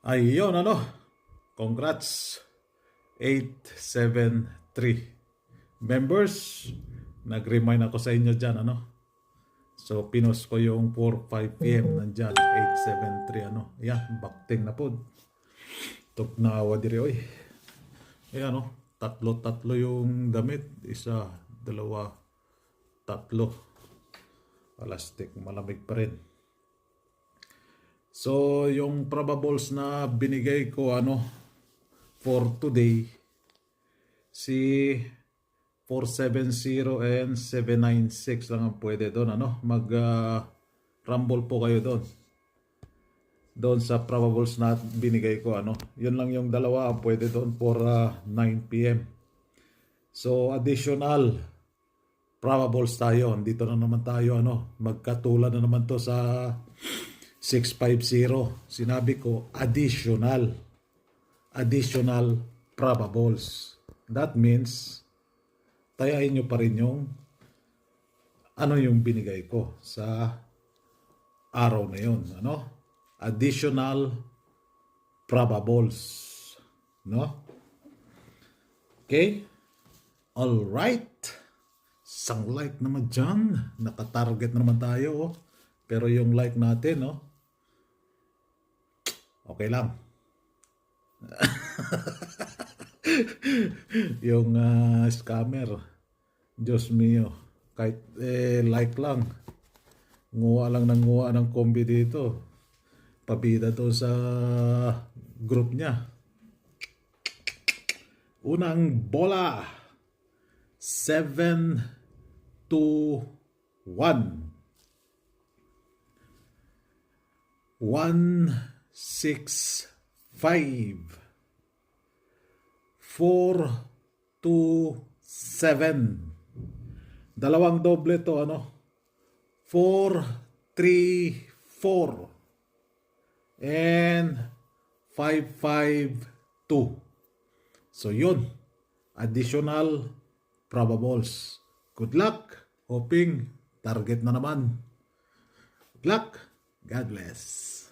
Ayun, congrats. 873 members. Nag-remind ako sa inyo dyan, So, pinost ko yung 4-5 p.m. nandyan. 873, Yan, bakting na po. Tok na awa diri, oy. Ayan, tatlo yung damit. Isa, dalawa, tatlo. Plastic, malamig pa rin. So, yung probables na binigay ko, for today, si 470 and 796 lang ang pwede doon, mag-rumble po kayo doon. Doon sa probables na binigay ko, Yun lang yung dalawa ang pwede doon for 9 p.m. So, additional probables tayo. Dito na naman tayo, magkatulad na naman to sa 650. Sinabi ko, additional probables. That means, tayain nyo pa rin yung yung binigay ko sa araw na yun. Additional probables. Okay? Alright. Isang like naman dyan. Nakatarget naman tayo. Pero yung like natin, okay lang. Yung scammer, Diyos mio, kahit like lang, nguha lang ng kombi dito, pabida to sa group niya. Unang bola, 7-1. 165 427. Dalawang doble to, 434 and 552. So yun, additional probables. Good luck. Hoping target na naman. Good luck. God bless.